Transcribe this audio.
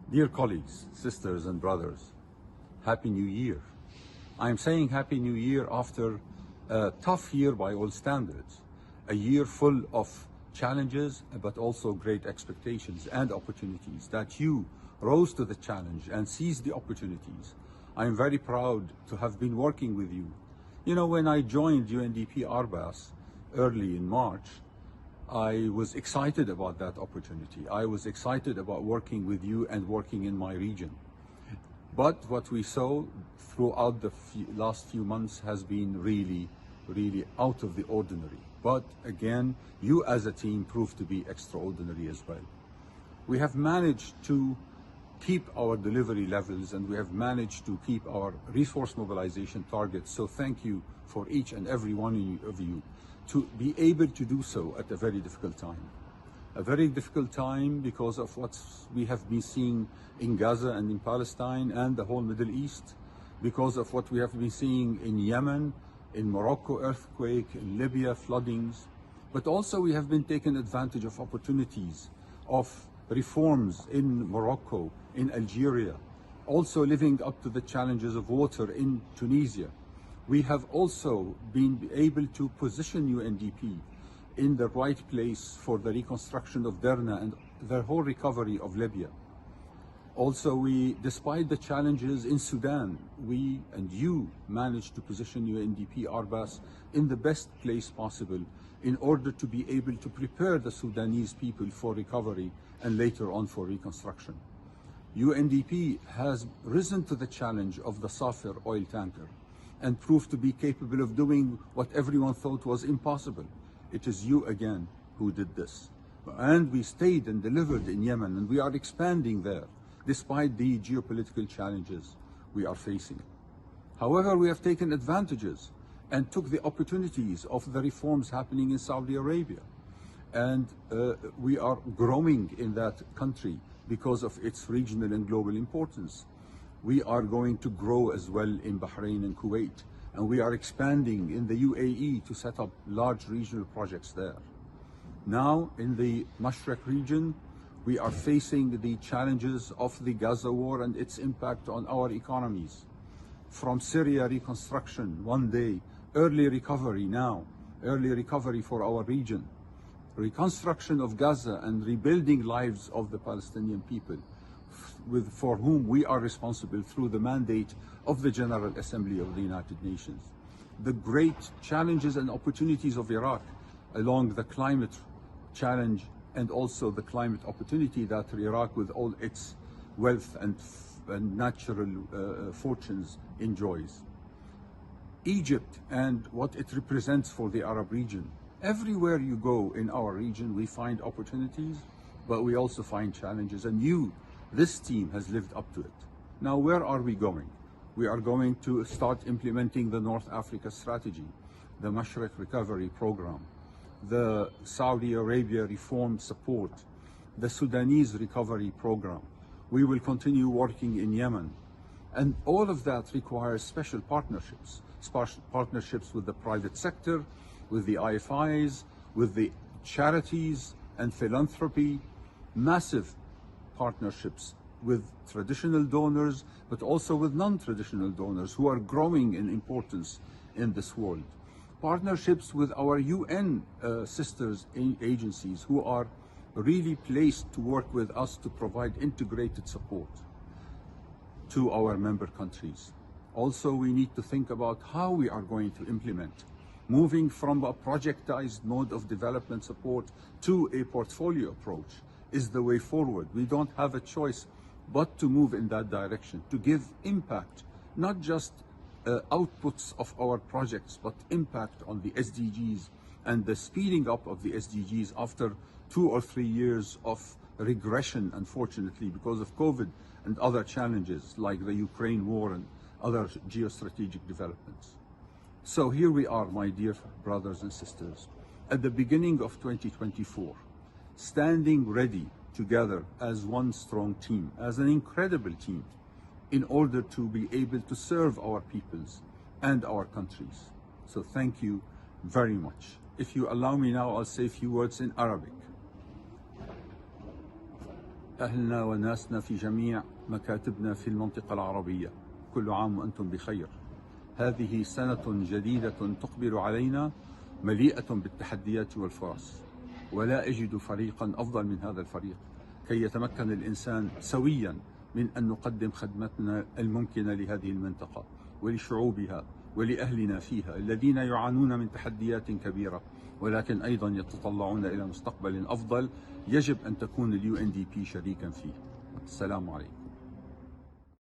Dear colleagues, sisters and brothers, Happy New Year. I'm saying Happy New Year after a tough year by all standards, a year full of challenges but also great expectations and opportunities, that you rose to the challenge and seized the opportunities. I'm very proud to have been working with you. You know, when I joined UNDP RBAS early in March, I was excited about that opportunity. I was excited about working with you and working in my region. But what we saw throughout the last few months has been really out of the ordinary. But again, you as a team proved to be extraordinary as well. We have managed to keep our delivery levels and we have managed to keep our resource mobilization targets. So thank you for each and every one of you to be able to do so at a very difficult time. A very difficult time because of what we have been seeing in Gaza and in Palestine and the whole Middle East, because of what we have been seeing in Yemen, in Morocco earthquake, in Libya floodings, but also we have been taking advantage of opportunities of reforms in Morocco, in Algeria, also living up to the challenges of water in Tunisia. We have also been able to position UNDP in the right place for the reconstruction of Derna and the whole recovery of Libya. Also, despite the challenges in Sudan, we and you managed to position UNDP RBAS in the best place possible in order to be able to prepare the Sudanese people for recovery and later on for reconstruction. UNDP has risen to the challenge of the Safir oil tanker and proved to be capable of doing what everyone thought was impossible. It is you again who did this. And we stayed and delivered in Yemen, and we are expanding there, despite the geopolitical challenges we are facing. However, we have taken advantages and took the opportunities of the reforms happening in Saudi Arabia. And we are growing in that country because of its regional and global importance. We are going to grow as well in Bahrain and Kuwait, and we are expanding in the UAE to set up large regional projects there. Now, in the Mashreq region, we are facing the challenges of the Gaza war and its impact on our economies. From Syria reconstruction one day, early recovery now, early recovery for our region, reconstruction of Gaza and rebuilding lives of the Palestinian people, for whom we are responsible through the mandate of the General Assembly of the United Nations. The great challenges and opportunities of Iraq along the climate challenge and also the climate opportunity that Iraq, with all its wealth and natural fortunes, enjoys. Egypt and what it represents for the Arab region. Everywhere you go in our region, we find opportunities, but we also find challenges, and this team has lived up to it. Now, where are we going? We are going to start implementing the North Africa strategy, the Mashreq Recovery Program, the Saudi Arabia reform support, the Sudanese recovery program. We will continue working in Yemen. And all of that requires special partnerships with the private sector, with the IFIs, with the charities and philanthropy, massive partnerships with traditional donors, but also with non-traditional donors who are growing in importance in this world. Partnerships with our UN sisters agencies who are really placed to work with us to provide integrated support to our member countries. Also, we need to think about how we are going to implement. Moving from a projectized mode of development support to a portfolio approach is the way forward. We don't have a choice but to move in that direction, to give impact, not just outputs of our projects, but impact on the SDGs and the speeding up of the SDGs after 2 or 3 years of regression, unfortunately, because of COVID and other challenges like the Ukraine war and other geostrategic developments. So here we are, my dear brothers and sisters, at the beginning of 2024, standing ready together as one strong team, as an incredible team, in order to be able to serve our peoples and our countries. So thank you very much. If you allow me now, I'll say a few words in Arabic. أهلنا وناسنا في جميع مكاتبنا في المنطقة العربية، كل عام وأنتم بخير. هذه سنة جديدة تقبل علينا مليئة بالتحديات والفرص، ولا أجد فريقا أفضل من هذا الفريق كي يتمكن الإنسان سويا من أن نقدم خدمتنا الممكنة لهذه المنطقة ولشعوبها ولأهلنا فيها الذين يعانون من تحديات كبيرة، ولكن أيضا يتطلعون إلى مستقبل أفضل يجب أن تكون UNDP شريكا فيه. السلام عليكم.